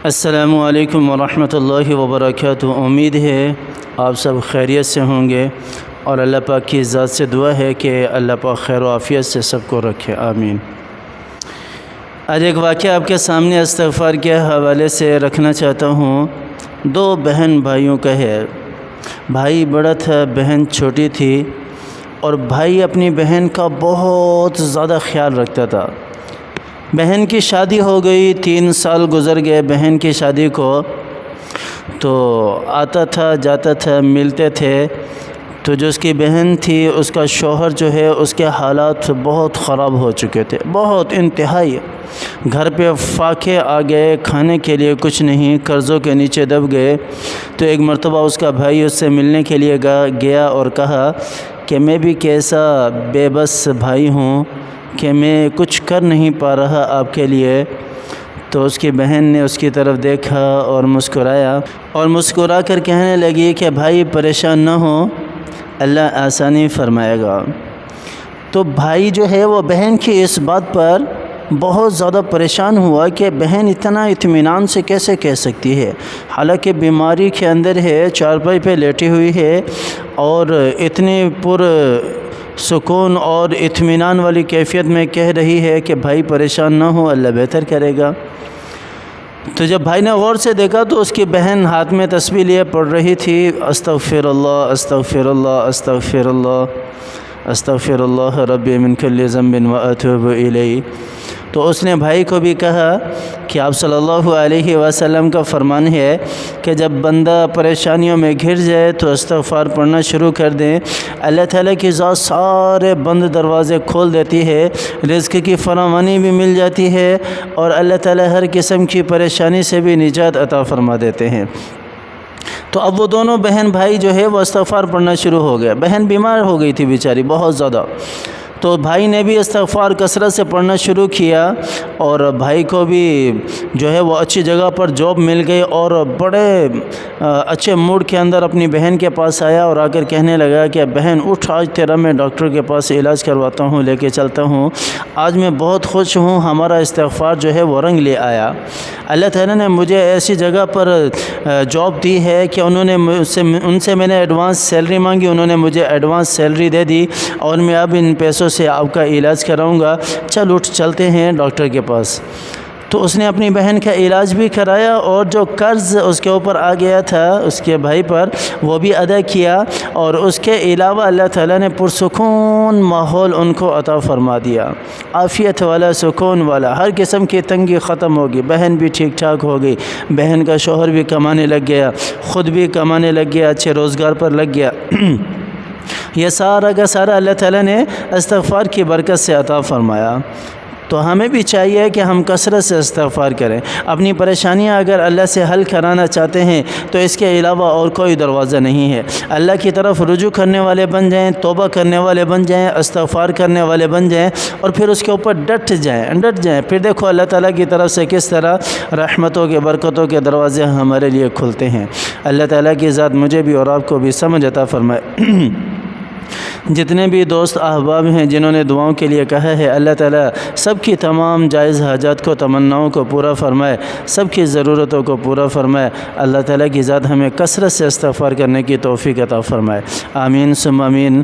السلام علیکم ورحمۃ اللہ وبرکاتہ۔ امید ہے آپ سب خیریت سے ہوں گے اور اللہ پاک کی ذات سے دعا ہے کہ اللہ پاک خیر و عافیت سے سب کو رکھے، آمین۔ آج ایک واقعہ آپ کے سامنے استغفار کے حوالے سے رکھنا چاہتا ہوں۔ دو بہن بھائیوں کا ہے۔ بھائی بڑا تھا، بہن چھوٹی تھی، اور بھائی اپنی بہن کا بہت زیادہ خیال رکھتا تھا۔ بہن کی شادی ہو گئی، 3 سال گزر گئے بہن کی شادی کو، تو آتا تھا جاتا تھا، ملتے تھے۔ تو جو اس کی بہن تھی، اس کا شوہر جو ہے، اس کے حالات بہت خراب ہو چکے تھے، بہت انتہائی۔ گھر پہ فاقے آ گئے، کھانے کے لیے کچھ نہیں، قرضوں کے نیچے دب گئے۔ تو ایک مرتبہ اس کا بھائی اس سے ملنے کے لیے گیا اور کہا کہ میں بھی کیسا بے بس بھائی ہوں کہ میں کچھ کر نہیں پا رہا آپ کے لیے۔ تو اس کی بہن نے اس کی طرف دیکھا اور مسکرایا، اور مسکرا کر کہنے لگی کہ بھائی پریشان نہ ہو، اللہ آسانی فرمائے گا۔ تو بھائی جو ہے وہ بہن کی اس بات پر بہت زیادہ پریشان ہوا کہ بہن اتنا اطمینان سے کیسے کہہ سکتی ہے، حالانکہ بیماری کے اندر ہے، چارپائی پہ لیٹی ہوئی ہے، اور اتنی سکون اور اطمینان والی کیفیت میں کہہ رہی ہے کہ بھائی پریشان نہ ہو، اللہ بہتر کرے گا۔ تو جب بھائی نے غور سے دیکھا تو اس کی بہن ہاتھ میں تسبیح لیے پڑھ رہی تھی، استغفر اللہ استغفر اللہ استغفر اللہ استغفر اللہ ربی من کل ذنب واتوب الیہ۔ تو اس نے بھائی کو بھی کہا کہ آپ صلی اللہ علیہ وسلم کا فرمان ہے کہ جب بندہ پریشانیوں میں گھر جائے تو استغفار پڑھنا شروع کر دیں، اللہ تعالیٰ کی ذات سارے بند دروازے کھول دیتی ہے، رزق کی فراوانی بھی مل جاتی ہے، اور اللہ تعالیٰ ہر قسم کی پریشانی سے بھی نجات عطا فرما دیتے ہیں۔ تو اب وہ دونوں بہن بھائی جو ہے وہ استغفار پڑھنا شروع ہو گیا۔ بہن بیمار ہو گئی تھی بیچاری بہت زیادہ، تو بھائی نے بھی استغفار کثرت سے پڑھنا شروع کیا، اور بھائی کو بھی جو ہے وہ اچھی جگہ پر جاب مل گئی، اور بڑے اچھے موڈ کے اندر اپنی بہن کے پاس آیا اور آ کر کہنے لگا کہ بہن اٹھ، آج تیرا میں ڈاکٹر کے پاس علاج کرواتا ہوں، لے کے چلتا ہوں، آج میں بہت خوش ہوں، ہمارا استغفار جو ہے وہ رنگ لے آیا۔ اللہ تعالیٰ نے مجھے ایسی جگہ پر جاب دی ہے کہ ان سے میں نے ایڈوانس سیلری مانگی، انہوں نے مجھے ایڈوانس سیلری دے دی، اور میں اب ان پیسوں سے آپ کا علاج کراؤں گا، چل اٹھ چلتے ہیں ڈاکٹر کے پاس۔ تو اس نے اپنی بہن کا علاج بھی کرایا، اور جو قرض اس کے اوپر آ گیا تھا اس کے بھائی پر، وہ بھی ادا کیا، اور اس کے علاوہ اللہ تعالیٰ نے پرسکون ماحول ان کو عطا فرما دیا، عافیت والا، سکون والا، ہر قسم کی تنگی ختم ہوگی، بہن بھی ٹھیک ٹھاک ہو گئی، بہن کا شوہر بھی کمانے لگ گیا، خود بھی کمانے لگ گیا، اچھے روزگار پر لگ گیا۔ یہ سارا کا سارا اللہ تعالیٰ نے استغفار کی برکت سے عطا فرمایا۔ تو ہمیں بھی چاہیے کہ ہم کثرت سے استغفار کریں۔ اپنی پریشانیاں اگر اللہ سے حل کرانا چاہتے ہیں تو اس کے علاوہ اور کوئی دروازہ نہیں ہے۔ اللہ کی طرف رجوع کرنے والے بن جائیں، توبہ کرنے والے بن جائیں، استغفار کرنے والے بن جائیں، اور پھر اس کے اوپر ڈٹ جائیں، پھر دیکھو اللہ تعالیٰ کی طرف سے کس طرح رحمتوں کے، برکتوں کے دروازے ہمارے لیے کھلتے ہیں۔ اللہ تعالیٰ کی ذات مجھے بھی اور آپ کو بھی سمجھ عطا فرمائے۔ جتنے بھی دوست احباب ہیں جنہوں نے دعاؤں کے لیے کہا ہے، اللہ تعالیٰ سب کی تمام جائز حاجات کو، تمناؤں کو پورا فرمائے، سب کی ضرورتوں کو پورا فرمائے۔ اللہ تعالیٰ کی ذات ہمیں کثرت سے استغفار کرنے کی توفیق عطا فرمائے، آمین ثم آمین۔